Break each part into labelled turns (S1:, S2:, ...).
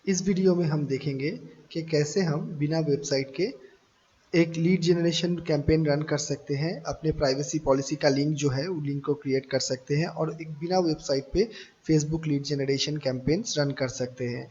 S1: इस वीडियो में हम देखेंगे कि कैसे हम बिना वेबसाइट के एक लीड जनरेशन कैंपेन रन कर सकते हैं। अपने प्राइवेसी पॉलिसी का लिंक जो है वो लिंक को क्रिएट कर सकते हैं और एक बिना वेबसाइट पे Facebook lead generation campaigns run कर सकते हैं।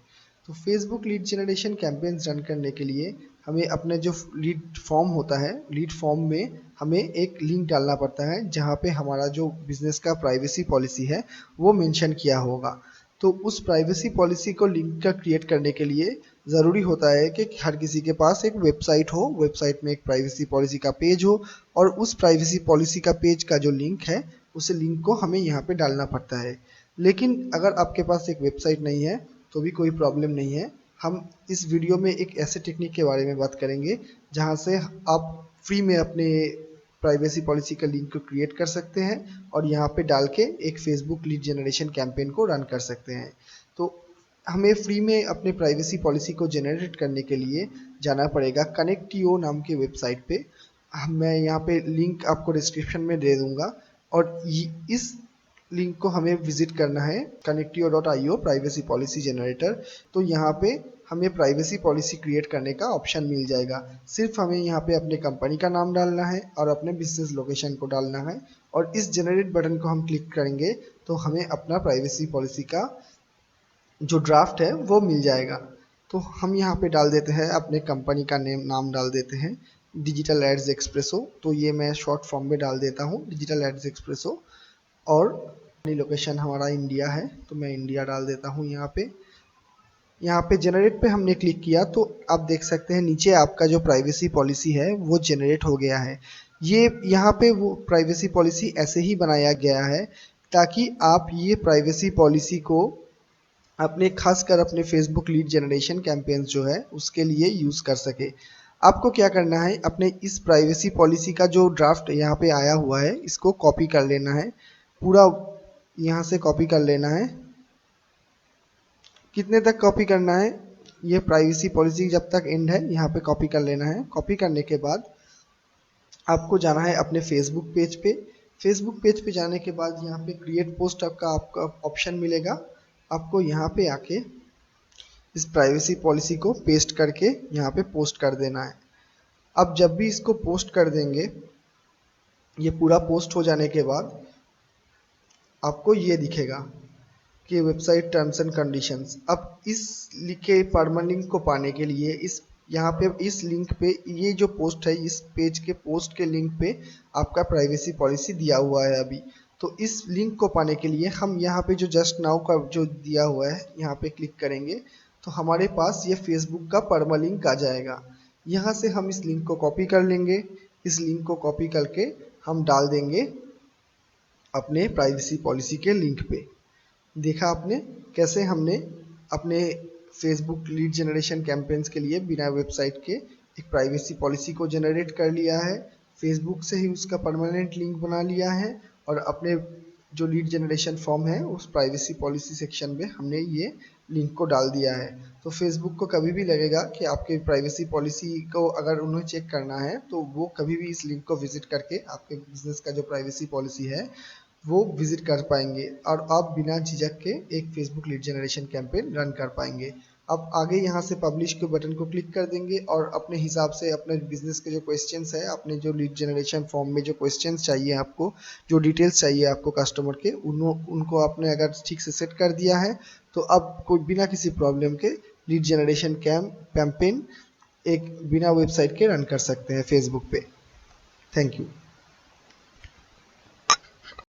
S1: तो Facebook lead generation campaigns run करने के लिए हमें अपने जो लीड फॉर्म होता है, लीड फॉर्म में हमें एक लिंक डालना पड़ता है जहाँ पे हमारा जो बिजनेस का प्राइवेसी पॉलिसी है वो मेंशन किया होगा। तो उस प्राइवेसी पॉलिसी को लिंक का क्रिएट करने के लिए ज़रूरी होता है कि हर किसी के पास एक वेबसाइट हो, वेबसाइट में एक प्राइवेसी पॉलिसी का पेज हो और उस प्राइवेसी पॉलिसी का पेज का जो लिंक है उस लिंक को हमें यहाँ पे डालना पड़ता है। लेकिन अगर आपके पास एक वेबसाइट नहीं है तो भी कोई प्रॉब्लम नहीं है। हम इस वीडियो में एक ऐसे टेक्निक के बारे में बात करेंगे जहाँ से आप फ्री में अपने प्राइवेसी पॉलिसी का लिंक को क्रिएट कर सकते हैं और यहाँ पे डाल के एक फेसबुक लीड जनरेशन कैंपेन को रन कर सकते हैं। तो हमें फ्री में अपने प्राइवेसी पॉलिसी को जनरेट करने के लिए जाना पड़ेगा कनेक्टियो नाम के वेबसाइट पे। मैं यहाँ पे लिंक आपको डिस्क्रिप्शन में दे दूंगा और इस लिंक को हमें विजिट करना है connectio.io प्राइवेसी पॉलिसी जनरेटर। तो यहाँ पे हमें प्राइवेसी पॉलिसी क्रिएट करने का ऑप्शन मिल जाएगा। सिर्फ हमें यहाँ पे अपने कंपनी का नाम डालना है और अपने बिजनेस लोकेशन को डालना है और इस जनरेट बटन को हम क्लिक करेंगे तो हमें अपना प्राइवेसी पॉलिसी का जो ड्राफ्ट है वो मिल जाएगा। तो हम यहाँ पे डाल देते हैं अपने कंपनी का नाम डाल देते हैं डिजिटल एड्स एक्सप्रेसो। तो ये मैं शॉर्ट फॉर्म में डाल देता हूँ डिजिटल एड्स एक्सप्रेसो और अपनी लोकेशन हमारा इंडिया है तो मैं इंडिया डाल देता हूँ यहाँ पे। यहाँ पे जनरेट पे हमने क्लिक किया तो आप देख सकते हैं नीचे आपका जो प्राइवेसी पॉलिसी है वो जनरेट हो गया है। ये यहाँ पे वो प्राइवेसी पॉलिसी ऐसे ही बनाया गया है ताकि आप ये प्राइवेसी पॉलिसी को अपने खासकर अपने फेसबुक लीड जनरेशन कैंपेन्स जो है उसके लिए यूज़ कर सके। आपको क्या करना है, अपने इस प्राइवेसी पॉलिसी का जो ड्राफ्ट यहाँ पे आया हुआ है इसको कॉपी कर लेना है, पूरा यहाँ से कॉपी कर लेना है। कितने तक कॉपी करना है, ये प्राइवेसी पॉलिसी जब तक एंड है यहाँ पे कॉपी कर लेना है। कॉपी करने के बाद आपको जाना है अपने फेसबुक पेज पे। फेसबुक पेज पे जाने के बाद यहाँ पे क्रिएट पोस्ट आपका ऑप्शन मिलेगा। आपको यहाँ पे आके इस प्राइवेसी पॉलिसी को पेस्ट करके यहाँ पे पोस्ट कर देना है। अब जब भी इसको पोस्ट कर देंगे, ये पूरा पोस्ट हो जाने के बाद आपको ये दिखेगा कि वेबसाइट टर्म्स एंड कंडीशंस। अब इस लिखे परमानेंट लिंक को पाने के लिए इस यहाँ पे इस लिंक पे ये जो पोस्ट है इस पेज के पोस्ट के लिंक पे आपका प्राइवेसी पॉलिसी दिया हुआ है अभी। तो इस लिंक को पाने के लिए हम यहाँ पे जो जस्ट नाउ का जो दिया हुआ है यहाँ पे क्लिक करेंगे तो हमारे पास ये फेसबुक का परमा लिंक आ जाएगा। यहाँ से हम इस लिंक को कॉपी कर लेंगे। इस लिंक को कॉपी करके हम डाल देंगे अपने प्राइवेसी पॉलिसी के लिंक पे। देखा आपने कैसे हमने अपने फेसबुक लीड जनरेशन कैंपेन्स के लिए बिना वेबसाइट के एक प्राइवेसी पॉलिसी को जनरेट कर लिया है, फेसबुक से ही उसका परमानेंट लिंक बना लिया है और अपने जो लीड जनरेशन फॉर्म है उस प्राइवेसी पॉलिसी सेक्शन में हमने ये लिंक को डाल दिया है। तो फेसबुक को कभी भी लगेगा कि आपके प्राइवेसी पॉलिसी को अगर उन्हें चेक करना है तो वो कभी भी इस लिंक को विजिट करके आपके बिजनेस का जो प्राइवेसी पॉलिसी है वो विजिट कर पाएंगे और आप बिना झिझक के एक Facebook lead generation campaign run कर पाएंगे। अब आगे यहाँ से पब्लिश के बटन को क्लिक कर देंगे और अपने हिसाब से अपने बिजनेस के जो क्वेश्चंस है, अपने जो लीड जनरेशन फॉर्म में जो क्वेश्चंस चाहिए आपको, जो डिटेल्स चाहिए आपको कस्टमर के, उनको आपने अगर ठीक से सेट कर दिया है तो अब कोई बिना किसी प्रॉब्लम के लीड जनरेशन कैंपेन एक बिना वेबसाइट के रन कर सकते हैं फेसबुक पे। Thank you.